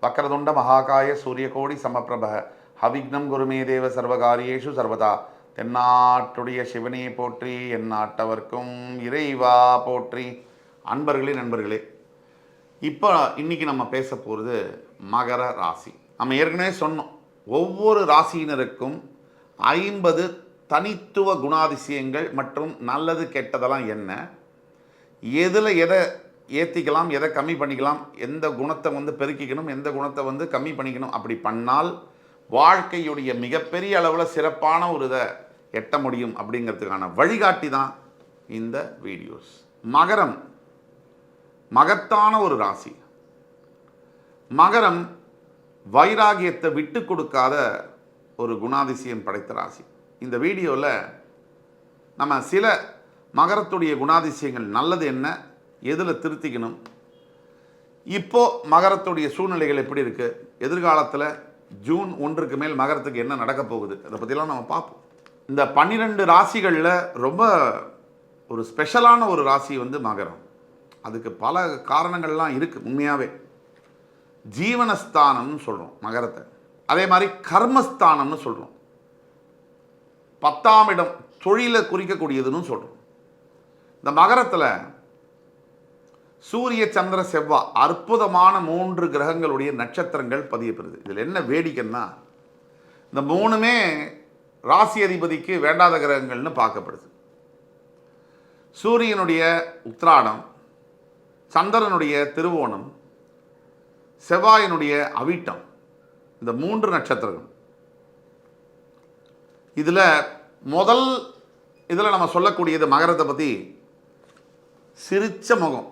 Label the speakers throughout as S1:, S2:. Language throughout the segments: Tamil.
S1: வக்ரதுண்ட மகாகாய சூரியகோடி சமப்பிரப ஹவிக்னம் குருமே தேவ சர்வகாரியேஷு சர்வதா. தென்னாட்டுடைய சிவனே போற்றி, எந்நாட்டவர்க்கும் இறைவா போற்றி. அன்பர்களே, நண்பர்களே, இன்னைக்கு நம்ம பேச போகிறது மகர ராசி. நம்ம ஏற்கனவே சொன்னோம், ஒவ்வொரு ராசியினருக்கும் 50 தனித்துவ குணாதிசயங்கள் மற்றும் நல்லது கெட்டதெல்லாம் என்ன, எதில் எதை ஏற்றிக்கலாம், எதை கம்மி பண்ணிக்கலாம், எந்த குணத்தை பெருக்கிக்கணும், எந்த குணத்தை கம்மி பண்ணிக்கணும், அப்படி பண்ணால் வாழ்க்கையுடைய மிகப்பெரிய அளவில் சிறப்பான ஒரு இதை எட்ட முடியும் அப்படிங்கிறதுக்கான வழிகாட்டி தான் இந்த வீடியோஸ். மகரம் மகத்தான ஒரு ராசி. மகரம் வைராகியத்தை விட்டு கொடுக்காத ஒரு குணாதிசயம் படைத்த ராசி. இந்த வீடியோவில் நம்ம சில மகரத்துடைய குணாதிசயங்கள் நல்லது என்ன, எதில் திருத்திக்கணும், இப்போது மகரத்துடைய சூழ்நிலைகள் எப்படி இருக்குது, எதிர்காலத்தில் ஜூன் 1க்கு மேல் மகரத்துக்கு என்ன நடக்க போகுது, அதை பற்றிலாம் நம்ம பார்ப்போம். இந்த 12 ராசிகளில் ரொம்ப ஒரு ஸ்பெஷலான ஒரு ராசி மகரம். அதுக்கு பல காரணங்கள்லாம் இருக்குது. உண்மையாகவே ஜீவனஸ்தானம்னு சொல்கிறோம் மகரத்தை, அதே மாதிரி கர்மஸ்தானம்னு சொல்கிறோம், 10ஆம் இடம் தொழிலை குறிக்கக்கூடியதுன்னு சொல்கிறோம். இந்த மகரத்தில் சூரிய சந்திர செவ்வாய் அற்புதமான 3 கிரகங்களுடைய நட்சத்திரங்கள் பதியப்படுது. இதில் என்ன வேடிக்கைன்னா, இந்த 3மே ராசி அதிபதிக்கு வேண்டாத கிரகங்கள்னு பார்க்கப்படுது. சூரியனுடைய உத்திராடம், சந்திரனுடைய திருவோணம், செவ்வாயினுடைய அவிட்டம், இந்த 3 நட்சத்திரங்கள். இதில் நம்ம சொல்லக்கூடியது மகரத்தை பற்றி சிரிச்ச முகம்,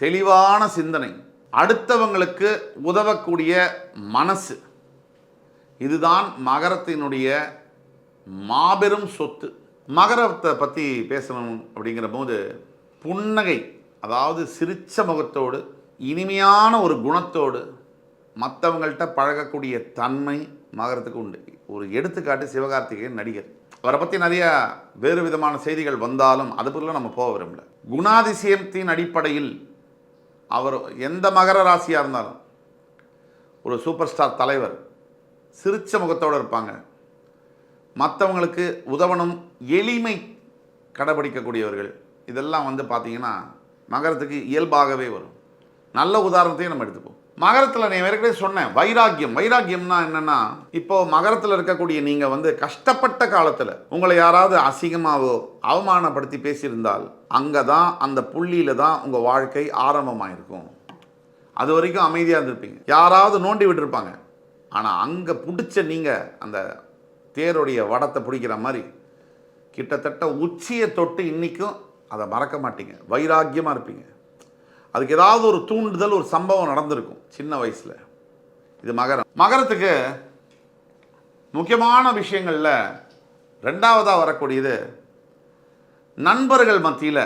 S1: தெளிவான சிந்தனை, அடுத்தவங்களுக்கு உதவக்கூடிய மனசு, இதுதான் மகரத்தினுடைய மாபெரும் சொத்து. மகரத்தை பற்றி பேசணும் அப்படிங்கிற போது புன்னகை, அதாவது சிரிச்ச முகத்தோடு இனிமையான ஒரு குணத்தோடு மற்றவங்கள்ட்ட பழகக்கூடிய தன்மை மகரத்துக்கு உண்டு. ஒரு எடுத்துக்காட்டு சிவகார்த்திகேயன் நடிகர். அவரை பற்றி நிறைய வேறு விதமான செய்திகள் வந்தாலும் அது பொருள் நம்ம போக விரும்பல. குணாதிசயத்தின் அடிப்படையில் அவர் எந்த மகர ராசியாக இருந்தாலும் ஒரு சூப்பர் ஸ்டார் தலைவர், சிரிச்ச முகத்தோடு இருப்பாங்க, மற்றவங்களுக்கு உதவணும், எளிமை கடைபிடிக்கக்கூடியவர்கள், இதெல்லாம் பார்த்தீங்கன்னா மகரத்துக்கு இயல்பாகவே வரும். நல்ல உதாரணத்தையும் நம்ம எடுத்துப்போம். மகரத்தில் நான் ஏற்கனவே சொன்னேன், வைராக்கியம்னா என்னென்னா, இப்போது மகரத்தில் இருக்கக்கூடிய நீங்கள் கஷ்டப்பட்ட காலத்தில் உங்களை யாராவது அசிங்கமாகவோ அவமானப்படுத்தி பேசியிருந்தால் அங்கே தான், அந்த புள்ளியில் தான் உங்கள் வாழ்க்கை ஆரம்பமாயிருக்கும். அது வரைக்கும் அமைதியாக இருந்திருப்பீங்க. யாராவது நோண்டி விட்டுருப்பாங்க, ஆனால் அங்கே பிடிச்ச நீங்கள் அந்த தேருடைய வடத்தை பிடிக்கிற மாதிரி கிட்டத்தட்ட உச்சியை தொட்டு இன்றைக்கும் அதை மறக்க மாட்டீங்க. வைராக்கியமாக இருப்பீங்க. அதுக்கு ஏதாவது ஒரு தூண்டுதல், ஒரு சம்பவம் நடந்திருக்கும் சின்ன வயசில். இது மகரம். மகரத்துக்கு முக்கியமான விஷயங்களில் 2வதாக வரக்கூடியது, நண்பர்கள் மத்தியில்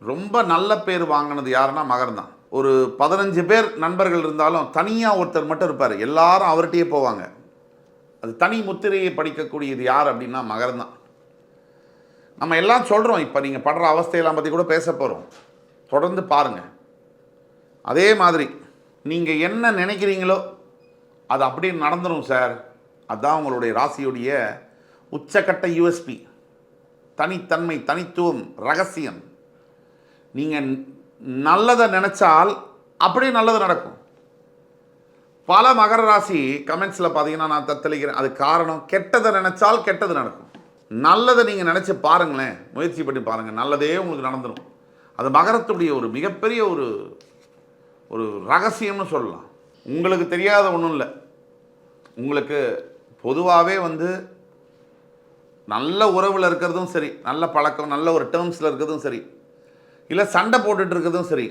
S1: ரொம்ப நல்ல பேர் வாங்கினது யாருன்னா மகரம் தான். ஒரு 15 பேர் நண்பர்கள் இருந்தாலும் தனியாக ஒருத்தர் மட்டும் இருப்பார், எல்லாரும் அவர்கிட்டயே போவாங்க. அது தனி முத்திரையை படிக்கக்கூடியது யார் அப்படின்னா மகரம் தான். நம்ம எல்லாம் சொல்கிறோம், இப்போ நீங்கள் படுற அவஸ்தையெல்லாம் பற்றி கூட பேச போகிறோம், தொடர்ந்து பாருங்கள். அதே மாதிரி நீங்கள் என்ன நினைக்கிறீங்களோ அது அப்படியே நடந்துடும் சார். அதுதான் உங்களுடைய ராசியுடைய உச்சக்கட்ட யூஎஸ்பி, தனித்தன்மை, தனித்துவம், ரகசியம். நீங்கள் நல்லதை நினச்சால் அப்படியே நல்லது நடக்கும். பல மகர ராசி கமெண்ட்ஸில் பார்த்தீங்கன்னா நான் தத்தளிக்கிறேன். அது காரணம், கெட்டதை நினச்சால் கெட்டது நடக்கும். நல்லதை நீங்கள் நினச்சி பாருங்களேன், முயற்சி பண்ணி பாருங்கள், நல்லதே உங்களுக்கு நடந்துடும். அது மகரத்துடைய ஒரு மிகப்பெரிய ஒரு ரகசியம்னு சொல்லலாம். உங்களுக்கு தெரியாத ஒன்றும் இல்லை. உங்களுக்கு பொதுவாகவே நல்ல உறவில் இருக்கிறதும் சரி, நல்ல பழக்கம், நல்ல ஒரு டேர்ம்ஸில் இருக்கிறதும் சரி, இல்லை சண்டை போட்டுட்டு இருக்கிறதும் சரி,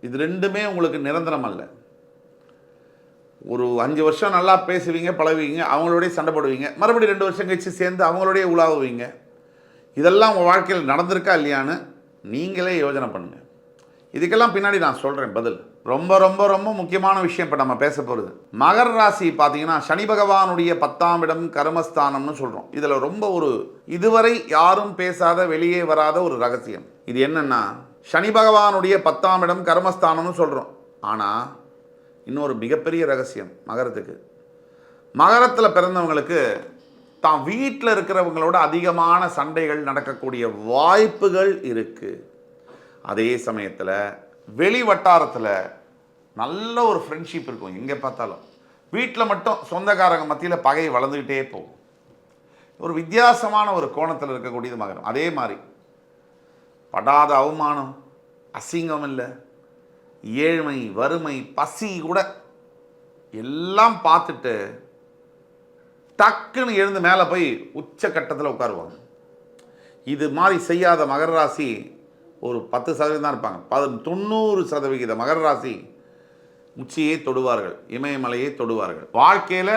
S1: இது 2மே உங்களுக்கு நிரந்தரம் அல்ல. ஒரு 5 வருஷம் நல்லா பேசுவீங்க, பழகுவீங்க, அவங்களோடய சண்டை போடுவீங்க, மறுபடியும் 2 வருஷம் கழிச்சு சேர்ந்து அவங்களோடய உலாவுவீங்க. இதெல்லாம் உங்கள் வாழ்க்கையில் நடந்திருக்கா இல்லையான்னு நீங்களே யோசனை பண்ணுங்கள். இதுக்கெல்லாம் பின்னாடி நான் சொல்கிறேன் பதில். ரொம்ப ரொம்ப ரொம்ப முக்கியமான விஷயம் இப்போ நம்ம பேச போகிறது. மகர ராசி பார்த்தீங்கன்னா சனி பகவானுடைய 10ஆம் இடம் கர்மஸ்தானம்னு சொல்கிறோம். இதில் ரொம்ப இதுவரை யாரும் பேசாத, வெளியே வராத ஒரு ரகசியம். இது என்னென்னா, சனி பகவானுடைய 10ஆம் இடம் கர்மஸ்தானம்னு சொல்கிறோம். ஆனால் இன்னொரு மிகப்பெரிய ரகசியம் மகரத்துக்கு. மகரத்தில் பிறந்தவங்களுக்கு தான் வீட்டில் இருக்கிறவங்களோட அதிகமான சண்டைகள் நடக்கக்கூடிய வாய்ப்புகள் இருக்குது. அதே சமயத்தில் வெளி வட்டாரத்தில் நல்ல ஒரு ஃப்ரெண்ட்ஷிப் இருக்கும். எங்கே பார்த்தாலும் வீட்டில் மட்டும் சொந்தக்காரங்க மத்தியில் பகை வளர்ந்துக்கிட்டே போகும். ஒரு வித்தியாசமான ஒரு கோணத்தில் இருக்கக்கூடியது மகரம். அதே மாதிரி படாத அவமானம், அசிங்கம் இல்லை, ஏழ்மை, வறுமை, பசி கூட எல்லாம் பார்த்துட்டு டக்குன்னு எழுந்து மேலே போய் உச்சக்கட்டத்தில் உட்காருவாங்க. இது மாதிரி செய்யாத மகர ராசி ஒரு 10% தான் இருப்பாங்க. 90% மகர ராசி உச்சியை தொடுவார்கள், இமயமலையை தொடுவார்கள். வாழ்க்கையில்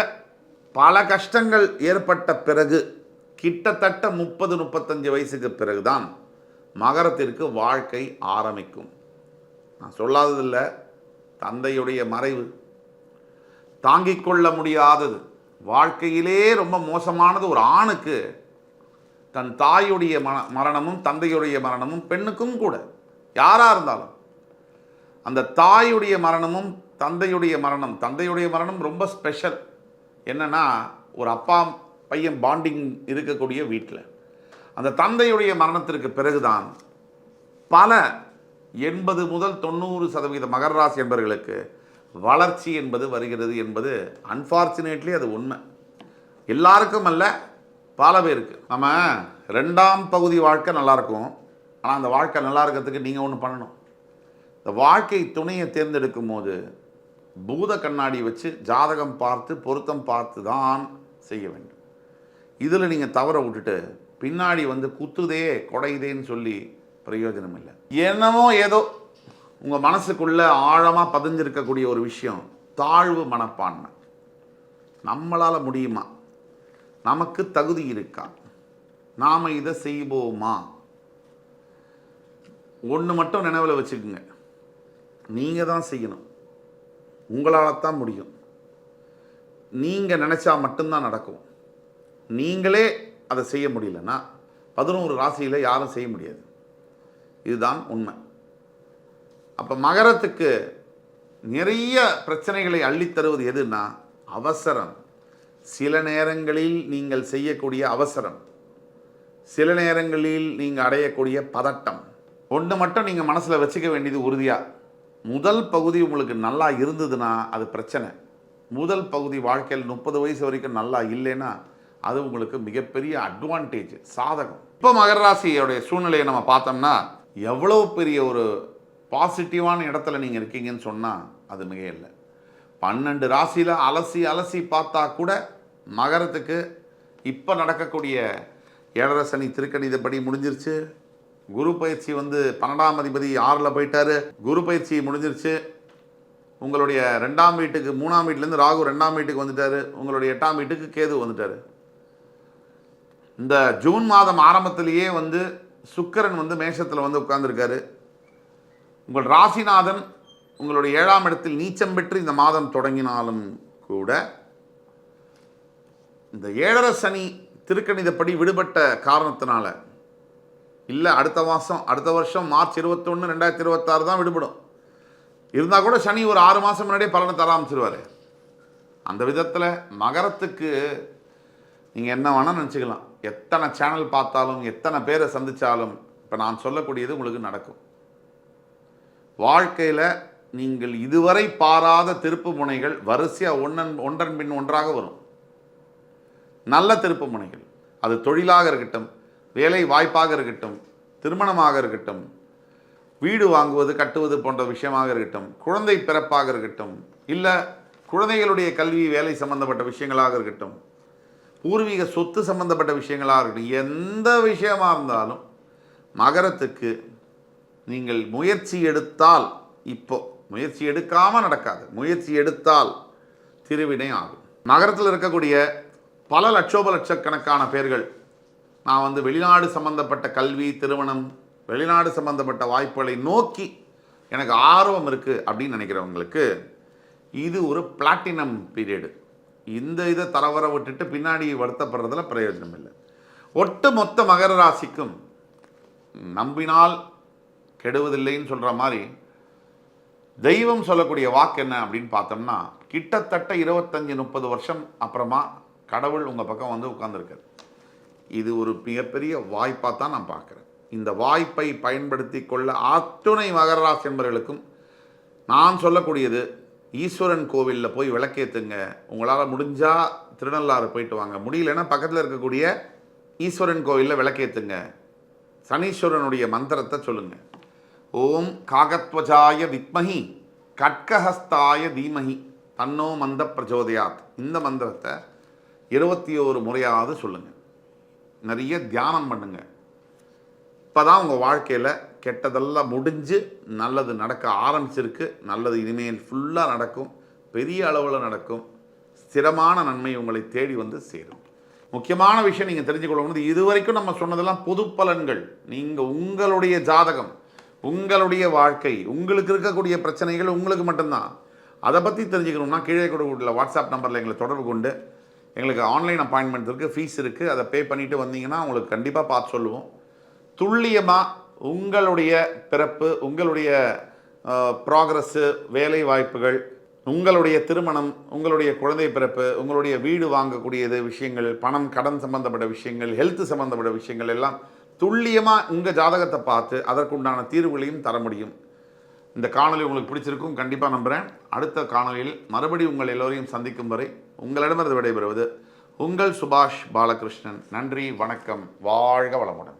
S1: பல கஷ்டங்கள் ஏற்பட்ட பிறகு கிட்டத்தட்ட 30-35 வயசுக்கு பிறகுதான் மகரத்திற்கு வாழ்க்கை ஆரம்பிக்கும். நான் சொல்லாததில்லை, தந்தையுடைய மறைவு தாங்கிக் கொள்ள முடியாதது. வாழ்க்கையிலே ரொம்ப மோசமானது ஒரு ஆணுக்கு தன் தாயுடைய மரணமும் தந்தையுடைய மரணமும், பெண்ணுக்கும் கூட யாராக இருந்தாலும் அந்த தாயுடைய மரணமும் தந்தையுடைய மரணம் ரொம்ப ஸ்பெஷல். என்னன்னா, ஒரு அப்பா பையன் பாண்டிங் இருக்கக்கூடிய வீட்டில் அந்த தந்தையுடைய மரணத்திற்கு பிறகுதான் பல 80 முதல் 90% மகர ராசி என்பவர்களுக்கு வளர்ச்சி என்பது வருகிறது என்பது அன்ஃபார்ச்சுனேட்லி அது உண்மை. எல்லாருக்கும் அல்ல, பல பேருக்கு. நம்ம 2ஆம் பகுதி வாழ்க்கை நல்லாயிருக்கும். ஆனால் அந்த வாழ்க்கை நல்லா இருக்கிறதுக்கு நீங்கள் ஒன்று பண்ணணும். இந்த வாழ்க்கை துணையை தேர்ந்தெடுக்கும் போது பூத கண்ணாடி வச்சு ஜாதகம் பார்த்து பொருத்தம் பார்த்து தான் செய்ய வேண்டும். இதில் நீங்கள் தவற விட்டுட்டு பின்னாடி வந்து குத்துதே கொடையுதேன்னு சொல்லி பிரயோஜனம் இல்லை. என்னமோ ஏதோ உங்கள் மனசுக்குள்ளே ஆழமாக பதிஞ்சிருக்கக்கூடிய ஒரு விஷயம் தாழ்வு மனப்பான்மை. நம்மளால் முடியுமா? நமக்கு தகுதி இருக்கா? நாம் இதை செய்வோமா? ஒன்று மட்டும் நினைவில் வச்சுக்கோங்க, நீங்கள் தான் செய்யணும். உங்களால் தான் முடியும். நீங்கள் நினச்சா மட்டும்தான் நடக்கும். நீங்களே அதை செய்ய முடியலன்னா 11 ராசியில் யாரும் செய்ய முடியாது. இதுதான் உண்மை. அப்போ மகரத்துக்கு நிறைய பிரச்சனைகளை அள்ளித்தருவது எதுன்னா அவசரம். சில நேரங்களில் நீங்கள் செய்யக்கூடிய அவசரம், சில நேரங்களில் நீங்கள் அடையக்கூடிய பதட்டம். ஒன்று மட்டும் நீங்கள் மனசில் வச்சுக்க வேண்டியது உறுதியாக, முதல் பகுதி உங்களுக்கு நல்லா இருந்ததுன்னா அது பிரச்சனை. முதல் பகுதி வாழ்க்கையில் 30 வயசு வரைக்கும் நல்லா இல்லைன்னா அது உங்களுக்கு மிகப்பெரிய அட்வான்டேஜ், சாதகம். இப்போ மகர ராசியோடைய சூழ்நிலையை நம்ம பார்த்தோம்னா எவ்வளோ பெரிய ஒரு பாசிட்டிவான இடத்துல நீங்கள் இருக்கீங்கன்னு சொன்னால் அது மிக இல்லை. 12 ராசியில் அலசி அலசி பார்த்தா கூட மகரத்துக்கு இப்போ நடக்கக்கூடிய 7.5 சனி திருக்கணிதப்படி முடிஞ்சிருச்சு. குரு பயிற்சி வந்து 12ஆம் அதிபதி 6ல் போயிட்டாரு. குரு பயிற்சி முடிஞ்சிருச்சு. உங்களுடைய 2ஆம் வீட்டுக்கு 3ஆம் வீட்டிலேருந்து ராகு 2ஆம் வீட்டுக்கு வந்துட்டார். உங்களுடைய 8ஆம் வீட்டுக்கு கேது வந்துட்டார். இந்த ஜூன் மாதம் ஆரம்பத்திலேயே வந்து சுக்கிரன் வந்து மேஷத்தில் வந்து உட்கார்ந்துருக்காரு. உங்கள் ராசிநாதன் உங்களுடைய 7ஆம் இடத்தில் நீச்சம் பெற்று இந்த மாதம் தொடங்கினாலும் கூட இந்த 7.5 சனி திருக்கணிதப்படி விடுபட்ட காரணத்தினால, இல்லை அடுத்த வருஷம் மார்ச் 21, 2026 தான் விடுபடும். இருந்தால் கூட சனி ஒரு 6 மாதம் முன்னாடியே பலனை தர ஆரம்பிச்சிருவார். அந்த விதத்தில் மகரத்துக்கு நீங்கள் என்ன வேணால் நினச்சிக்கலாம். எத்தனை சேனல் பார்த்தாலும் எத்தனை பேரை சந்தித்தாலும் இப்போ நான் சொல்லக்கூடியது உங்களுக்கு நடக்கும். வாழ்க்கையில் நீங்கள் இதுவரை பாராத திருப்பு முனைகள் வரிசையாக ஒன்றன் பின் ஒன்றாக வரும். நல்ல திருப்பு முனைகள், அது தொழிலாக இருக்கட்டும், வேலை வாய்ப்பாக இருக்கட்டும், திருமணமாக இருக்கட்டும், வீடு வாங்குவது கட்டுவது போன்ற விஷயமாக இருக்கட்டும், குழந்தை பிறப்பாக இருக்கட்டும், இல்லை குழந்தைகளுடைய கல்வி வேலை சம்பந்தப்பட்ட விஷயங்களாக இருக்கட்டும், பூர்வீக சொத்து சம்பந்தப்பட்ட விஷயங்களாக இருக்கட்டும், எந்த விஷயமாக இருந்தாலும் மகரத்துக்கு நீங்கள் முயற்சி எடுத்தால், இப்போ முயற்சி எடுக்காமல் நடக்காது, முயற்சி எடுத்தால் திருவினை ஆகும். மகரத்தில் இருக்கக்கூடிய பல லட்சக்கணக்கான பேர்கள் நான் வந்து வெளிநாடு சம்பந்தப்பட்ட கல்வி, திருமணம், வெளிநாடு சம்பந்தப்பட்ட வாய்ப்புகளை நோக்கி எனக்கு ஆர்வம் இருக்குது அப்படின்னு நினைக்கிறவங்களுக்கு இது ஒரு பிளாட்டினம் பீரியடு. இந்த இதை தரவர விட்டுட்டு பின்னாடி வருத்தப்படுறதுல பிரயோஜனம் இல்லை. ஒட்டு மொத்த மகர ராசிக்கும் நம்பினால் கெடுவதில்லைன்னு சொல்கிற மாதிரி தெய்வம் சொல்லக்கூடிய வாக்கு என்ன அப்படின்னு பார்த்தோம்னா, கிட்டத்தட்ட 25-30 வருஷம் அப்புறமா கடவுள் உங்கள் பக்கம் வந்து உட்கார்ந்துருக்காரு. இது ஒரு மிகப்பெரிய வாய்ப்பாக தான் நான் பார்க்குறேன். இந்த வாய்ப்பை பயன்படுத்தி கொள்ள அத்துணை மகர ராசி என்பவர்களுக்கும் நான் சொல்லக்கூடியது, ஈஸ்வரன் கோவிலில் போய் விளக்கேற்றுங்க. உங்களால் முடிஞ்சால் திருநள்ளாறு போயிட்டு வாங்க, முடியலன்னா பக்கத்தில் இருக்கக்கூடிய ஈஸ்வரன் கோவிலில் விளக்கேற்றுங்க. சனீஸ்வரனுடைய மந்திரத்தை சொல்லுங்கள். ஓம் காகத்வஜாய வித்மஹி கட்கஹஸ்தாய தீமஹி தன்னோ மந்த பிரச்சோதயாத். இந்த மந்திரத்தை 21 முறையாவது சொல்லுங்கள். நிறைய தியானம் பண்ணுங்கள். இப்போ தான் உங்கள் வாழ்க்கையில் கெட்டதெல்லாம் முடிஞ்சு நல்லது நடக்க ஆரம்பிச்சிருக்கு. நல்லது இனிமேல் ஃபுல்லாக நடக்கும், பெரிய அளவில் நடக்கும். ஸ்திரமான நன்மை உங்களை தேடி வந்து சேரும். முக்கியமான விஷயம் நீங்கள் தெரிஞ்சுக்கொள்ளணும், இது வரைக்கும் நம்ம சொன்னதெல்லாம் பொது பலன்கள். நீங்கள் உங்களுடைய ஜாதகம், உங்களுடைய வாழ்க்கை, உங்களுக்கு இருக்கக்கூடிய பிரச்சனைகள் உங்களுக்கு மட்டும்தான். அதை பற்றி தெரிஞ்சுக்கணும்னா கீழே கொடுக்கக்கூடிய வாட்ஸ்அப் நம்பரில் எங்களை தொடர்பு கொண்டு, எங்களுக்கு ஆன்லைன் அப்பாயின்மெண்ட் இருக்குது, ஃபீஸ் இருக்குது, அதை பே பண்ணிவிட்டு வந்தீங்கன்னா உங்களுக்கு கண்டிப்பாக பார்த்து சொல்லுவோம். துல்லியமாக உங்களுடைய பிறப்பு, உங்களுடைய ப்ராக்ரஸ்ஸு, வேலை வாய்ப்புகள், உங்களுடைய திருமணம், உங்களுடைய குழந்தை பிறப்பு, உங்களுடைய வீடு வாங்கக்கூடியது விஷயங்கள், பணம் கடன் சம்பந்தப்பட்ட விஷயங்கள், ஹெல்த் சம்பந்தப்பட்ட விஷயங்கள் எல்லாம் துல்லியமாக உங்கள் ஜாதகத்தை பார்த்து அதற்குண்டான தீர்வுகளையும் தர முடியும். இந்த காணொலி உங்களுக்கு பிடிச்சிருக்கும் கண்டிப்பாக நம்புகிறேன். அடுத்த காணொலியில் மறுபடியும் உங்கள் எல்லோரையும் சந்திக்கும் வரை உங்களிடமிருந்து விடைபெறுவது உங்கள் சுபாஷ் பாலகிருஷ்ணன். நன்றி, வணக்கம், வாழ்க வளமுடன்.